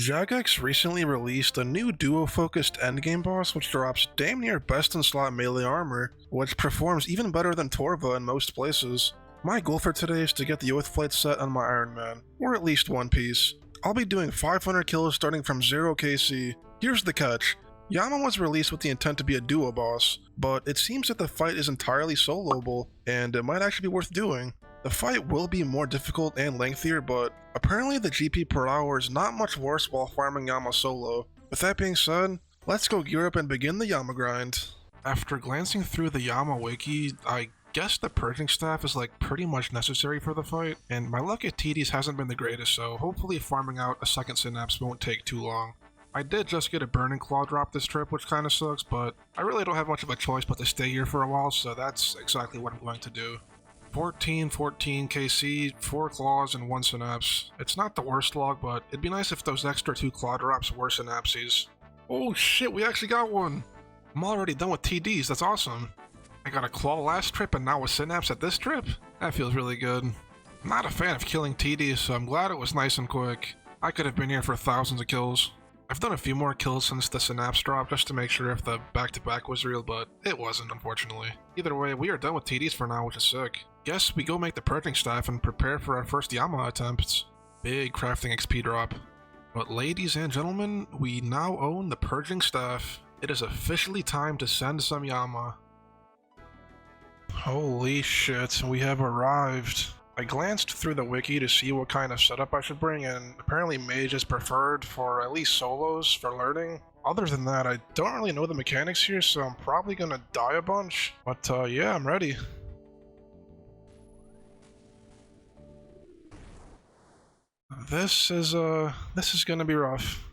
Jagex recently released a new duo-focused endgame boss which drops damn near best-in-slot melee armor, which performs even better than Torva in most places. My goal for today is to get the Oathplate set on my Iron Man, or at least one piece. I'll be doing 500 kills starting from 0 KC. Here's the catch. Yama was released with the intent to be a duo boss, but it seems that the fight is entirely soloable, and it might actually be worth doing. The fight will be more difficult and lengthier, but apparently the GP per hour is not much worse while farming Yama solo. With that being said, let's go gear up and begin the Yama grind. After glancing through the Yama wiki, I guess the purging staff is like pretty much necessary for the fight, and my luck at TDs hasn't been the greatest, so hopefully farming out a second synapse won't take too long. I did just get a burning claw drop this trip, which kinda sucks, but I really don't have much of a choice but to stay here for a while, so that's exactly what I'm going to do. 14 KC, 4 claws, and 1 synapse. It's not the worst log, but it'd be nice if those extra 2 claw drops were synapses. Oh shit, we actually got one! I'm already done with TDs, that's awesome. I got a claw last trip and now a synapse at this trip? That feels really good. I'm not a fan of killing TDs, so I'm glad it was nice and quick. I could have been here for thousands of kills. I've done a few more kills since the synapse drop just to make sure if the back-to-back was real, but it wasn't, unfortunately. Either way, we are done with TDs for now, which is sick. Guess we go make the purging staff and prepare for our first Yama attempts. Big crafting XP drop. But ladies and gentlemen, we now own the purging staff. It is officially time to send some Yama. Holy shit, we have arrived. I glanced through the wiki to see what kind of setup I should bring, and apparently mage is preferred for at least solos for learning. Other than that, I don't really know the mechanics here, so I'm probably gonna die a bunch. But yeah, I'm ready. This is gonna be rough.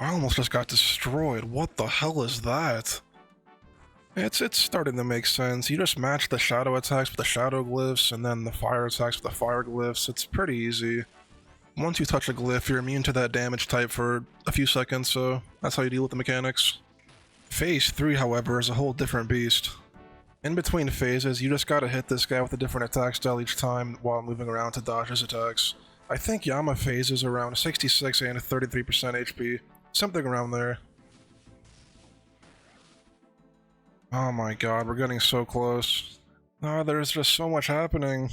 I almost just got destroyed. What the hell is that? It's starting to make sense. You just match the shadow attacks with the shadow glyphs, and then the fire attacks with the fire glyphs. It's pretty easy. Once you touch a glyph, you're immune to that damage type for a few seconds, so that's how you deal with the mechanics. Phase 3, however, is a whole different beast. In between phases, you just gotta hit this guy with a different attack style each time while moving around to dodge his attacks. I think Yama phase is around 66 and 33% HP. Something around there. Oh my god, we're getting so close. Oh, there's just so much happening.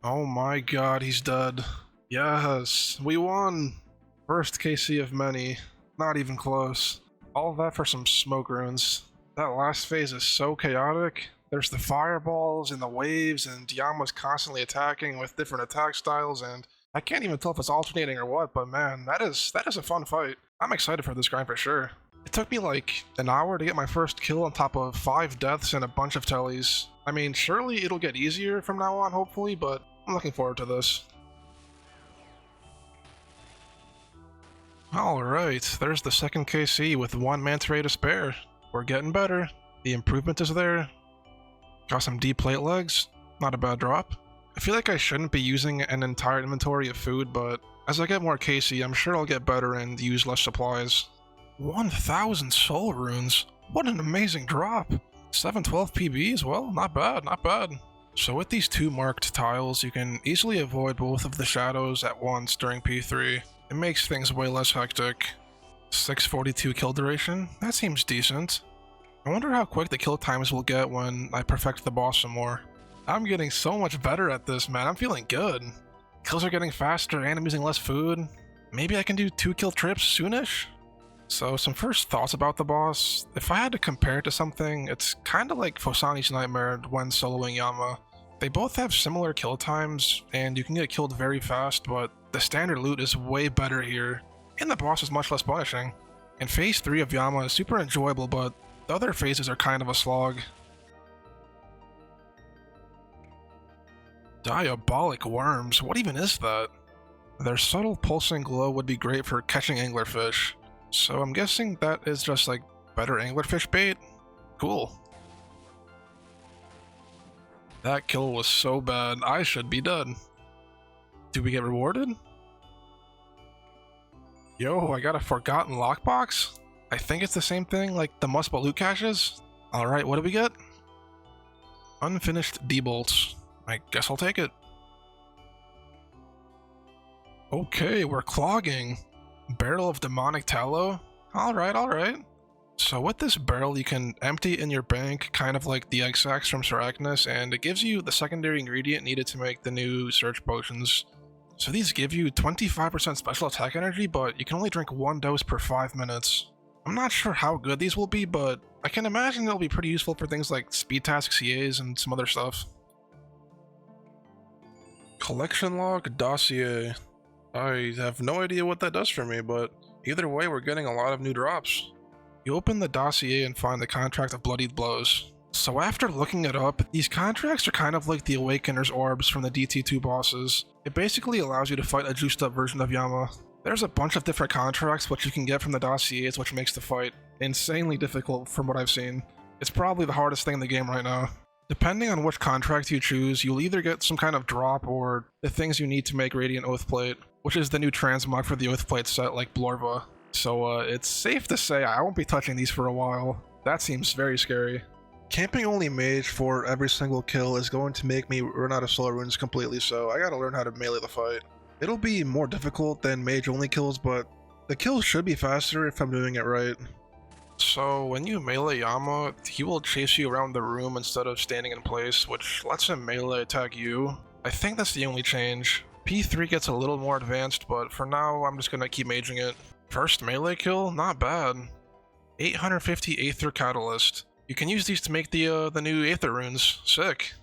Oh my god, he's dead. Yes, we won! First KC of many. Not even close. All that for some smoke runes. That last phase is so chaotic. There's the fireballs and the waves, and Yama's constantly attacking with different attack styles, and I can't even tell if it's alternating or what, but man, that is a fun fight. I'm excited for this grind for sure. It took me like an hour to get my first kill on top of 5 deaths and a bunch of tellies. I mean, surely it'll get easier from now on, hopefully, but I'm looking forward to this. Alright, there's the second KC with 1 manta ray to spare. We're getting better. The improvement is there. Got some deep plate legs. Not a bad drop. I feel like I shouldn't be using an entire inventory of food, but as I get more KC, I'm sure I'll get better and use less supplies. 1,000 soul runes. What an amazing drop. 712 PB as well. Not bad, not bad. So with these 2 marked tiles, you can easily avoid both of the shadows at once during P3. It makes things way less hectic. 642 kill duration? That seems decent. I wonder how quick the kill times will get when I perfect the boss some more. I'm getting so much better at this, man. I'm feeling good. Kills are getting faster and I'm using less food. Maybe I can do 2 kill trips soonish? So some first thoughts about the boss. If I had to compare it to something, it's kinda like Fosani's Nightmare when soloing Yama. They both have similar kill times, and you can get killed very fast, but the standard loot is way better here, and the boss is much less punishing. And phase 3 of Yama is super enjoyable, but the other phases are kind of a slog. Diabolic worms, what even is that? Their subtle pulsing glow would be great for catching anglerfish, so I'm guessing that is just like better anglerfish bait? Cool. That kill was so bad, I should be dead. Do we get rewarded? Yo, I got a forgotten lockbox? I think it's the same thing like the must-but loot caches. Alright, what do we get? Unfinished D-bolts. I guess I'll take it. Okay, we're clogging. Barrel of demonic tallow? Alright. So with this barrel, you can empty it in your bank, kind of like the egg sacs from Arachnis, and it gives you the secondary ingredient needed to make the new surge potions. So these give you 25% special attack energy, but you can only drink 1 dose per 5 minutes. I'm not sure how good these will be, but I can imagine they'll be pretty useful for things like speed task CAs and some other stuff. Collection log dossier. I have no idea what that does for me, but either way, we're getting a lot of new drops. You open the dossier and find the contract of bloodied blows. So after looking it up, these contracts are kind of like the Awakener's orbs from the DT2 bosses. It basically allows you to fight a juiced up version of Yama. There's a bunch of different contracts which you can get from the dossiers, which makes the fight insanely difficult from what I've seen. It's probably the hardest thing in the game right now. Depending on which contract you choose, you'll either get some kind of drop or the things you need to make Radiant Oathplate, which is the new transmog for the Oathplate set like Blorva. So it's safe to say I won't be touching these for a while. That seems very scary. Camping only mage for every single kill is going to make me run out of soul runes completely, so I gotta learn how to melee the fight. It'll be more difficult than mage only kills, but the kills should be faster if I'm doing it right. So when you melee Yama, he will chase you around the room instead of standing in place, which lets him melee attack you. I think that's the only change. P3 gets a little more advanced, but for now I'm just gonna keep maging it. First melee kill? Not bad. 850 Aether Catalyst. You can use these to make the new Aether runes. Sick.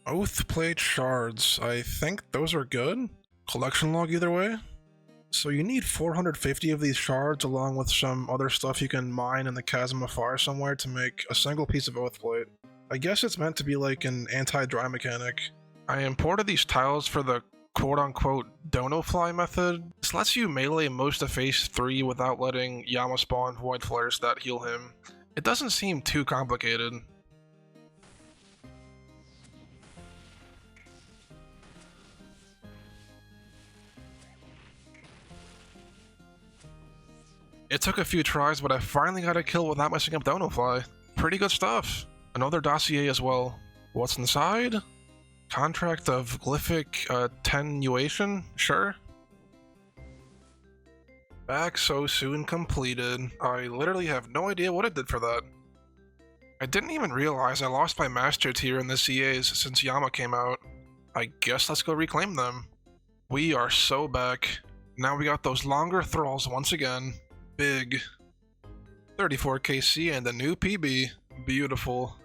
Oathplate shards. I think those are good. Collection log either way. So you need 450 of these shards along with some other stuff you can mine in the Chasm of Fire somewhere to make a single piece of Oathplate. I guess it's meant to be like an anti-dry mechanic. I imported these tiles for the quote-unquote dono fly method. This lets you melee most of phase 3 without letting Yama spawn void flares that heal him. It doesn't seem too complicated. It took a few tries, but I finally got a kill without messing up dono fly. Pretty good stuff. Another dossier as well. What's inside? Contract of glyphic attenuation? Sure. Back so soon completed. I literally have no idea what it did for that. I didn't even realize I lost my master tier in the CAs since Yama came out. I guess let's go reclaim them. We are so back. Now we got those longer thralls once again. Big. 34 KC and a new PB. Beautiful.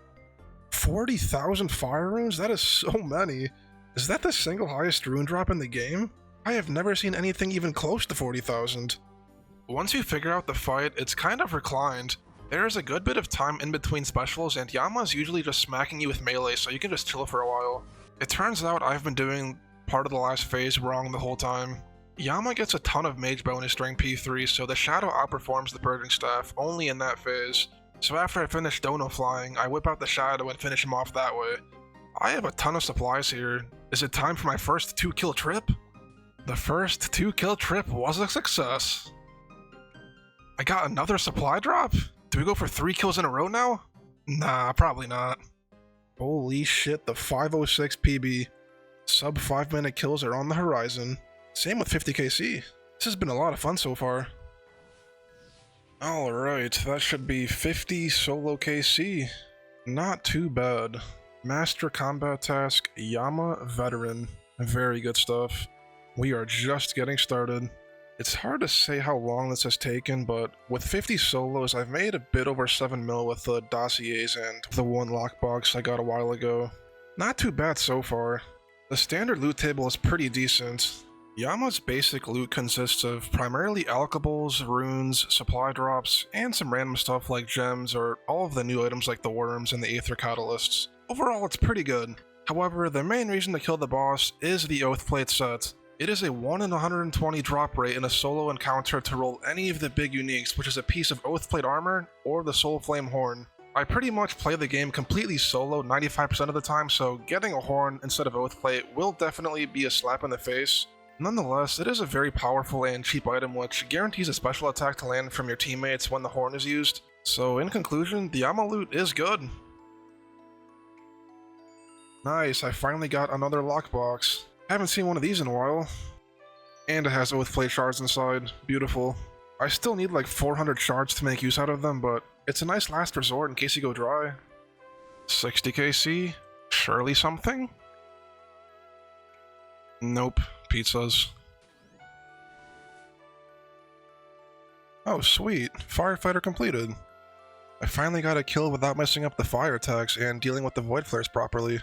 40,000 fire runes? That is so many. Is that the single highest rune drop in the game? I have never seen anything even close to 40,000. Once you figure out the fight, it's kind of reclined. There is a good bit of time in between specials, and Yama's usually just smacking you with melee, so you can just chill for a while. It turns out I've been doing part of the last phase wrong the whole time. Yama gets a ton of mage bonus during P3, so the shadow outperforms the purging staff only in that phase. So after I finish dono flying, I whip out the shadow and finish him off that way. I have a ton of supplies here. Is it time for my first 2-kill trip? The first 2-kill trip was a success. I got another supply drop? Do we go for 3 kills in a row now? Nah, probably not. Holy shit, the 506 PB. Sub 5-minute kills are on the horizon. Same with 50kc. This has been a lot of fun so far. Alright, that should be 50 solo KC. Not too bad. Master combat task, Yama Veteran. Very good stuff. We are just getting started. It's hard to say how long this has taken, but with 50 solos, I've made a bit over 7 mil with the dossiers and the one lockbox I got a while ago. Not too bad so far. The standard loot table is pretty decent. Yama's basic loot consists of primarily alchables, runes, supply drops, and some random stuff like gems or all of the new items like the worms and the aether catalysts. Overall, it's pretty good. However, the main reason to kill the boss is the Oathplate set. It is a 1 in 120 drop rate in a solo encounter to roll any of the big uniques, which is a piece of Oathplate armor or the soulflame horn. I pretty much play the game completely solo 95% of the time, so getting a horn instead of Oathplate will definitely be a slap in the face. Nonetheless, it is a very powerful and cheap item which guarantees a special attack to land from your teammates when the horn is used. So in conclusion, the Yama loot is good. Nice, I finally got another lockbox. Haven't seen one of these in a while. And it has Oathplate shards inside. Beautiful. I still need like 400 shards to make use out of them, but it's a nice last resort in case you go dry. 60 KC? Surely something? Nope. Pizzas. Oh, sweet. Firefighter completed. I finally got a kill without messing up the fire attacks and dealing with the void flares properly.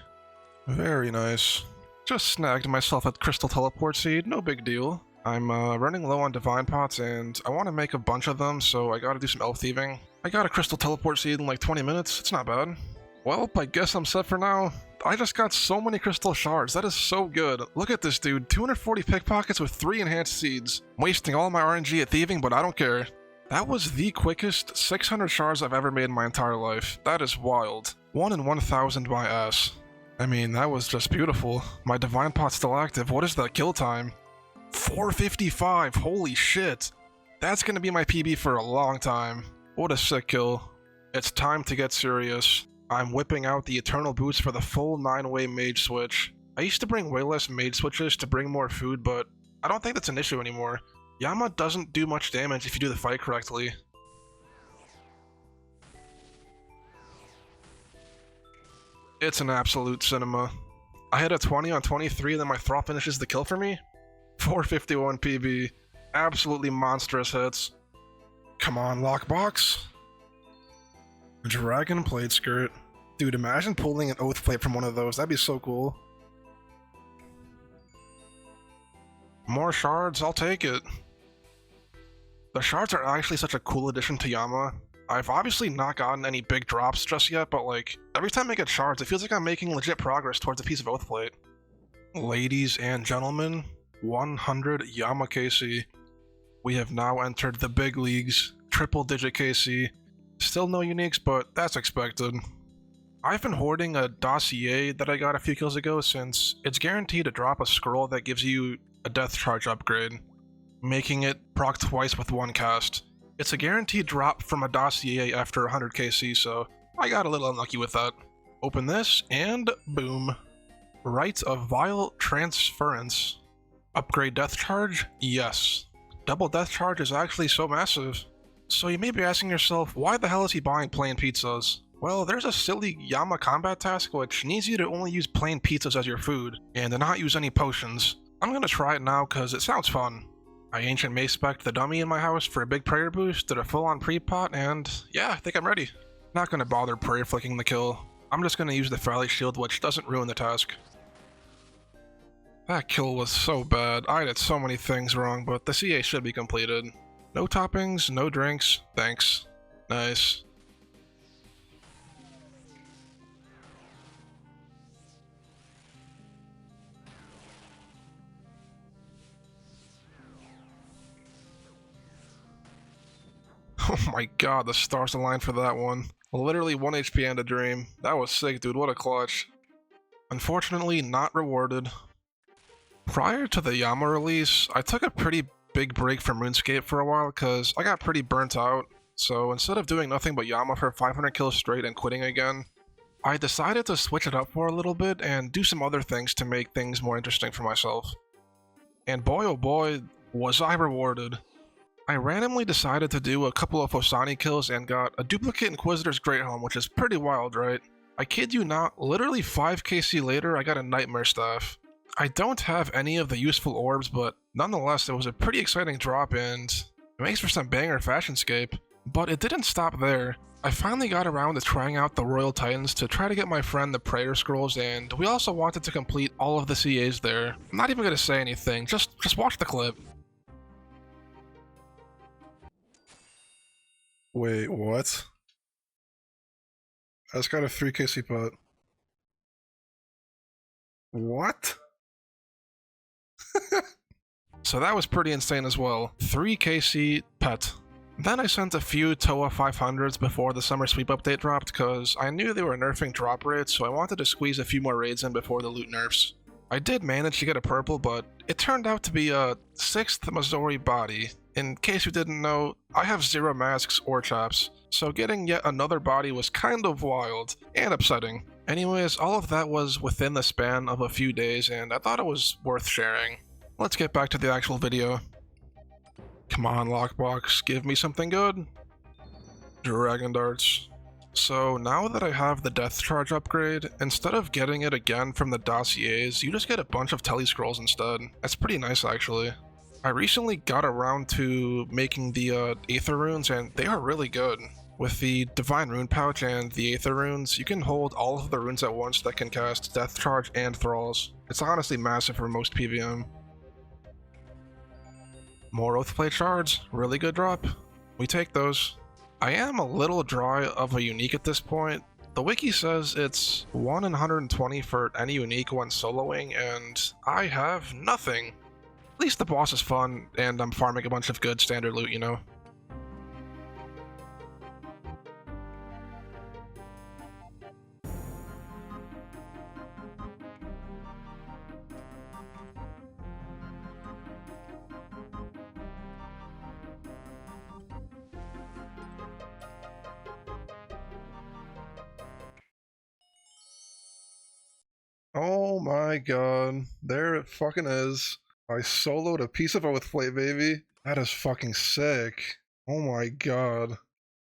Very nice. Just snagged myself a crystal teleport seed, no big deal. I'm running low on divine pots and I want to make a bunch of them, so I gotta do some elf thieving. I got a crystal teleport seed in like 20 minutes, it's not bad. Well, I guess I'm set for now. I just got so many crystal shards, that is so good. Look at this dude, 240 pickpockets with 3 enhanced seeds. I'm wasting all my RNG at thieving, but I don't care. That was the quickest 600 shards I've ever made in my entire life. That is wild. 1 in 1,000 my ass. I mean, that was just beautiful. My divine pot's still active. What is that kill time? 455, holy shit. That's gonna be my PB for a long time. What a sick kill. It's time to get serious. I'm whipping out the eternal boots for the full 9-way mage switch. I used to bring way less mage switches to bring more food, but I don't think that's an issue anymore. Yama doesn't do much damage if you do the fight correctly. It's an absolute cinema. I hit a 20 on 23, then my thrall finishes the kill for me? 451 PB. Absolutely monstrous hits. Come on, lockbox. Dragon plate skirt. Dude, imagine pulling an oath plate from one of those. That'd be so cool. More shards, I'll take it. The shards are actually such a cool addition to Yama. I've obviously not gotten any big drops just yet, but like, every time I get shards, it feels like I'm making legit progress towards a piece of oath plate. Ladies and gentlemen, 100 Yama KC. We have now entered the big leagues, triple digit KC. Still no uniques, but that's expected. I've been hoarding a dossier that I got a few kills ago since it's guaranteed to drop a scroll that gives you a death charge upgrade, making it proc twice with one cast. It's a guaranteed drop from a dossier after 100 KC, so I got a little unlucky with that. Open this, and boom. Rite of Vile Transference. Upgrade death charge? Yes. Double death charge is actually so massive. So you may be asking yourself, why the hell is he buying plain pizzas? Well, there's a silly Yama combat task which needs you to only use plain pizzas as your food, and to not use any potions. I'm gonna try it now cause it sounds fun. I ancient mace spec'd the dummy in my house for a big prayer boost, did a full-on pre-pot, and yeah, I think I'm ready. Not gonna bother prayer flicking the kill. I'm just gonna use the Phallic shield, which doesn't ruin the task. That kill was so bad. I did so many things wrong, but the CA should be completed. No toppings, no drinks, thanks. Nice. Oh my god, the stars aligned for that one. Literally 1 HP and a dream. That was sick, dude, what a clutch. Unfortunately, not rewarded. Prior to the Yama release, I took a pretty big break from RuneScape for a while because I got pretty burnt out. So instead of doing nothing but Yama for 500 kills straight and quitting again, I decided to switch it up for a little bit and do some other things to make things more interesting for myself. And boy oh boy, was I rewarded. I randomly decided to do a couple of Osani kills and got a duplicate Inquisitor's Great Helm, which is pretty wild, right? I kid you not, literally 5 KC later, I got a Nightmare Staff. I don't have any of the useful orbs, but nonetheless, it was a pretty exciting drop and it makes for some banger fashionscape. But it didn't stop there. I finally got around to trying out the Royal Titans to try to get my friend the Prayer Scrolls, and we also wanted to complete all of the CAs there. I'm not even gonna say anything, just watch the clip. Wait, what? I just got a 3 KC pot. What? So that was pretty insane as well. 3 KC pet. Then I sent a few TOA 500s before the summer sweep update dropped because I knew they were nerfing drop rates, so I wanted to squeeze a few more raids in before the loot nerfs. I did manage to get a purple, but it turned out to be a 6th Missouri body. In case you didn't know, I have 0 masks or chops, so getting yet another body was kind of wild and upsetting. Anyways, all of that was within the span of a few days, and I thought it was worth sharing. Let's get back to the actual video. Come on, lockbox, give me something good. Dragon darts. So now that I have the death charge upgrade, instead of getting it again from the dossiers, you just get a bunch of tele scrolls instead. That's pretty nice actually. I recently got around to making the Aether runes, and they are really good. With the Divine Rune Pouch and the Aether runes, you can hold all of the runes at once that can cast Death Charge and Thralls. It's honestly massive for most PVM. More Oathplate shards, really good drop. We take those. I am a little dry of a unique at this point. The wiki says it's 1 in 120 for any unique when soloing, and I have nothing. At least the boss is fun, and I'm farming a bunch of good standard loot, you know? Oh my god, there it fucking is. I soloed a piece of Oathplate, baby. That is fucking sick. Oh my god.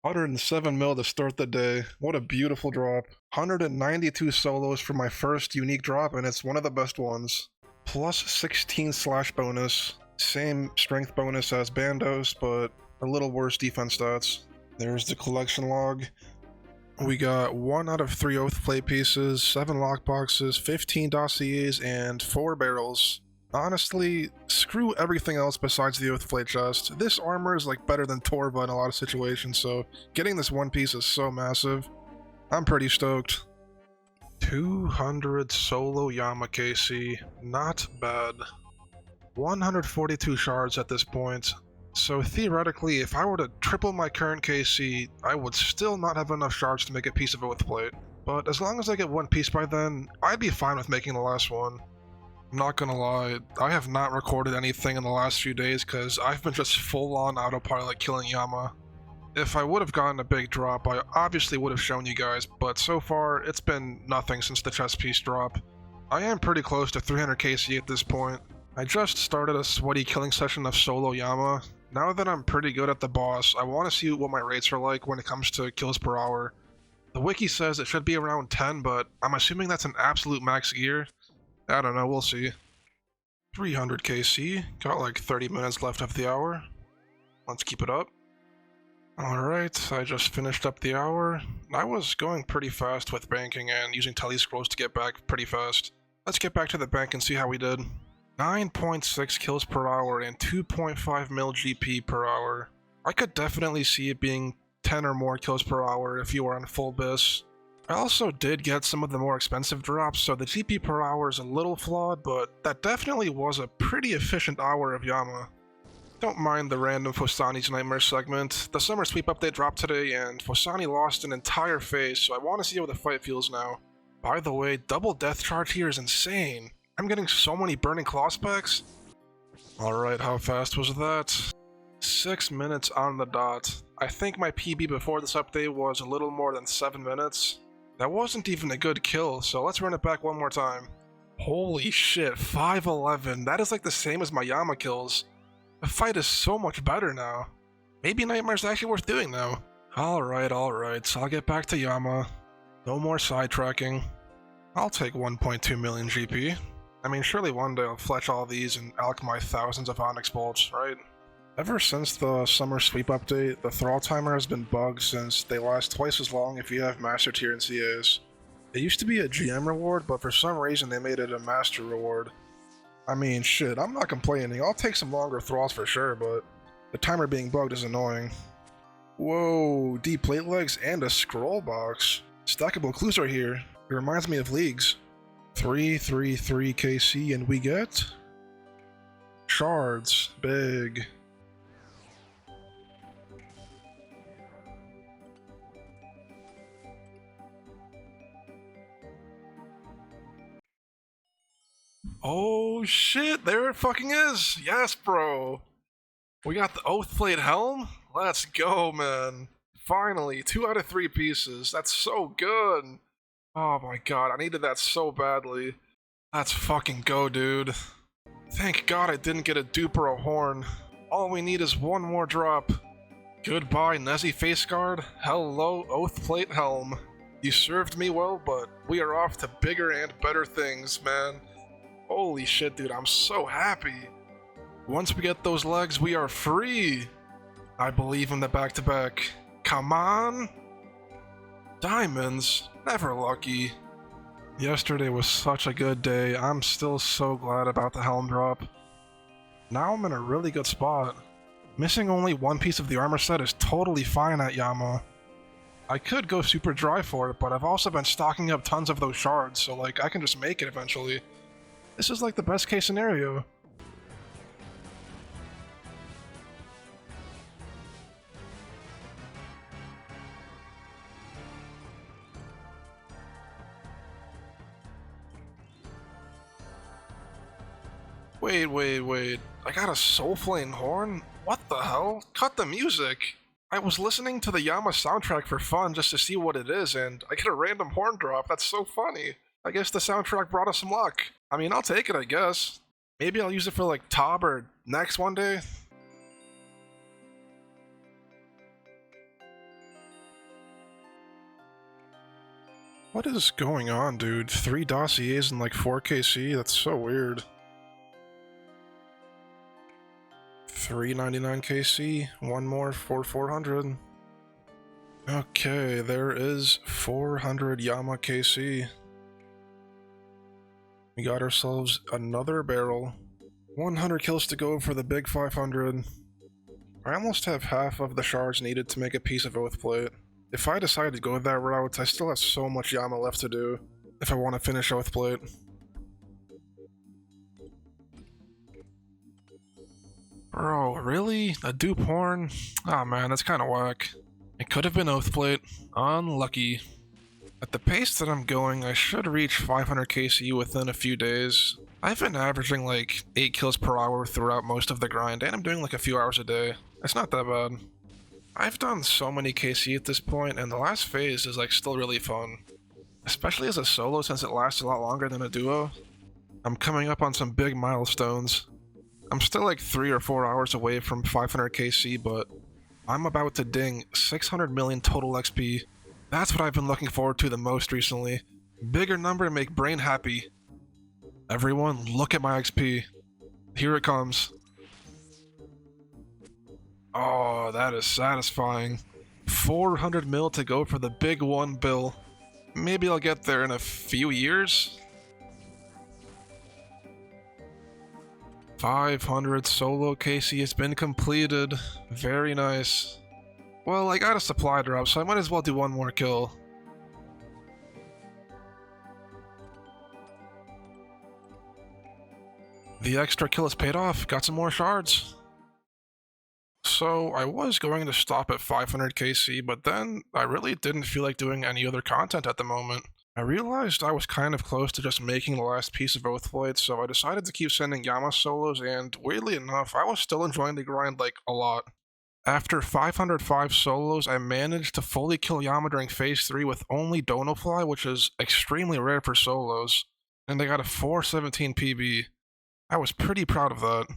107 mil to start the day. What a beautiful drop. 192 solos for my first unique drop, and it's one of the best ones. Plus 16 slash bonus. Same strength bonus as Bandos, but a little worse defense stats. There's the collection log. We got 1 out of 3 Oathplate pieces, 7 lockboxes, 15 dossiers, and 4 barrels. Honestly, screw everything else besides the Oathplate chest. This armor is like better than Torva in a lot of situations, so getting this one piece is so massive. I'm pretty stoked. 200 solo Yama KC, not bad. 142 shards at this point. So theoretically, if I were to triple my current KC, I would still not have enough shards to make a piece of Oathplate. But as long as I get one piece by then, I'd be fine with making the last one. I'm not gonna lie, I have not recorded anything in the last few days because I've been just full-on autopilot killing Yama. If I would have gotten a big drop, I obviously would have shown you guys, but so far, it's been nothing since the chest piece drop. I am pretty close to 300 KC at this point. I just started a sweaty killing session of solo Yama. Now that I'm pretty good at the boss, I want to see what my rates are like when it comes to kills per hour. The wiki says it should be around 10, but I'm assuming that's an absolute max gear. I don't know, we'll see. 300 KC, got like 30 minutes left of the hour. Let's keep it up. Alright, I just finished up the hour. I was going pretty fast with banking and using tele scrolls to get back pretty fast. Let's get back to the bank and see how we did. 9.6 kills per hour and 2.5 mil GP per hour. I could definitely see it being 10 or more kills per hour if you were on full bis. I also did get some of the more expensive drops, so the GP per hour is a little flawed, but that definitely was a pretty efficient hour of Yama. Don't mind the random Fosani's Nightmare segment. The summer sweep update dropped today, and Fosani lost an entire phase, so I want to see how the fight feels now. By the way, double death charge here is insane. I'm getting so many Burning Claw specs. Alright, how fast was that? 6 minutes on the dot. I think my PB before this update was a little more than 7 minutes. That wasn't even a good kill, so let's run it back one more time. Holy shit, 511. That is like the same as my Yama kills. The fight is so much better now. Maybe Nightmare's actually worth doing now. Alright, so I'll get back to Yama. No more sidetracking. I'll take 1.2 million GP. I mean, surely one day I'll fletch all these and alch my thousands of Onyx bolts, right? Ever since the summer sweep update, the thrall timer has been bugged since they last twice as long if you have master tier and CAs. It used to be a GM reward, but for some reason they made it a master reward. I mean, shit, I'm not complaining. I'll take some longer thralls for sure, but the timer being bugged is annoying. Whoa, deep plate legs and a scroll box. Stackable clues are here. It reminds me of leagues. 333 KC and we get shards. Big. shit, there it fucking is. Yes, bro. We got the Oathplate helm. Let's go, man. Finally, 2 out of 3 pieces. That's so good. Oh my god, I needed that so badly. Let's fucking go, dude. Thank god I didn't get a dupe or a horn. All we need is one more drop. Goodbye, Nezzy face guard. Hello, Oathplate helm. You served me well, but we are off to bigger and better things, man. Holy shit, dude, I'm so happy. Once we get those legs, we are free. I believe in the back-to-back. Come on! Diamonds, never lucky. Yesterday was such a good day. I'm still so glad about the helm drop. Now I'm in a really good spot. Missing only one piece of the armor set is totally fine at Yama. I could go super dry for it, but I've also been stocking up tons of those shards, so like I can just make it eventually. This is like the best case scenario. Wait. I got a soulflame horn? What the hell? Cut the music! I was listening to the Yama soundtrack for fun just to see what it is, and I get a random horn drop. That's so funny. I guess the soundtrack brought us some luck. I mean, I'll take it, I guess. Maybe I'll use it for like Tob or Next one day. What is going on, dude? 3 dossiers and like 4 KC? That's so weird. 399 KC, one more for 400. Okay, there is 400 Yama KC. We got ourselves another barrel. 100 kills to go for the big 500. I almost have half of the shards needed to make a piece of Oathplate. If I decide to go that route, I still have so much Yama left to do if I want to finish Oathplate. Bro, really? A dupe horn? Aw man, that's kinda whack. It could have been Oathplate. Unlucky. At the pace that I'm going, I should reach 500 KC within a few days. I've been averaging like 8 kills per hour throughout most of the grind, and I'm doing like a few hours a day. It's not that bad. I've done so many KC at this point, and the last phase is like still really fun. Especially as a solo since it lasts a lot longer than a duo. I'm coming up on some big milestones. I'm still like 3 or 4 hours away from 500 KC, but I'm about to ding 600 million total XP. That's what I've been looking forward to the most recently. Bigger number make brain happy. Everyone, look at my XP. Here it comes. Oh, that is satisfying. 400 mil to go for the big 1 bill. Maybe I'll get there in a few years? 500 solo KC has been completed. Very nice. Well, I got a supply drop, so I might as well do one more kill. The extra kill has paid off. Got some more shards. So, I was going to stop at 500 KC, but then I really didn't feel like doing any other content at the moment. I realized I was kind of close to just making the last piece of Oathplate, so I decided to keep sending Yama solos, and weirdly enough, I was still enjoying the grind like a lot. After 505 solos, I managed to fully kill Yama during phase 3 with only Donofly, which is extremely rare for solos, and I got a 417 PB. I was pretty proud of that.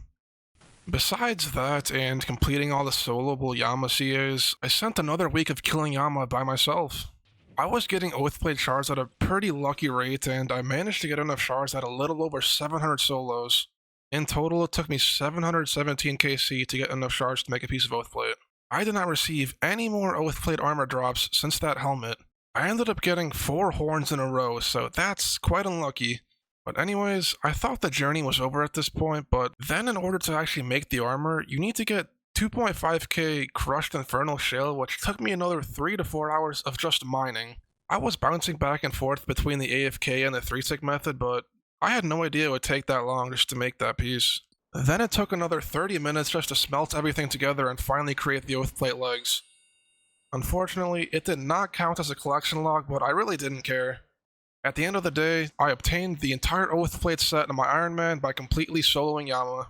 Besides that, and completing all the soloable Yama CAs, I spent another week of killing Yama by myself. I was getting Oathplate shards at a pretty lucky rate, and I managed to get enough shards at a little over 700 solos. In total, it took me 717 KC to get enough shards to make a piece of Oathplate. I did not receive any more Oathplate armor drops since that helmet. I ended up getting 4 horns in a row, so that's quite unlucky. But anyways, I thought the journey was over at this point, but then in order to actually make the armor, you need to get 2.5k crushed infernal shale, which took me another 3 to 4 hours of just mining. I was bouncing back and forth between the AFK and the 3-tick method, but I had no idea it would take that long just to make that piece. Then it took another 30 minutes just to smelt everything together and finally create the Oathplate legs. Unfortunately, it did not count as a collection log, but I really didn't care. At the end of the day, I obtained the entire Oathplate set in my Iron Man by completely soloing Yama.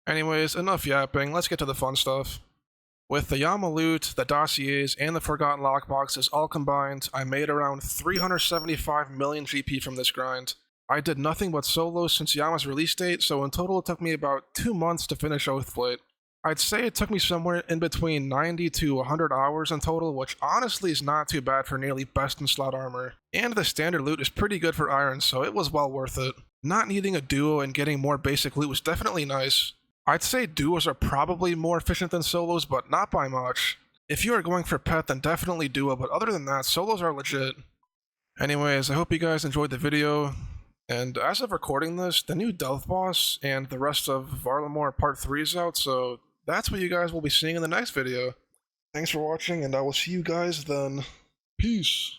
Anyways, enough yapping, let's get to the fun stuff. With the Yama loot, the dossiers, and the Forgotten Lockboxes all combined, I made around 375 million GP from this grind. I did nothing but solos since Yama's release date, so in total it took me about 2 months to finish Oathplate. I'd say it took me somewhere in between 90 to 100 hours in total, which honestly is not too bad for nearly best in slot armor. And the standard loot is pretty good for iron, so it was well worth it. Not needing a duo and getting more basic loot was definitely nice. I'd say duos are probably more efficient than solos, but not by much. If you are going for pet, then definitely duo, but other than that, solos are legit. Anyways, I hope you guys enjoyed the video, and as of recording this, the new Delve boss and the rest of Varlamore Part 3 is out, so that's what you guys will be seeing in the next video. Thanks for watching, and I will see you guys then. Peace.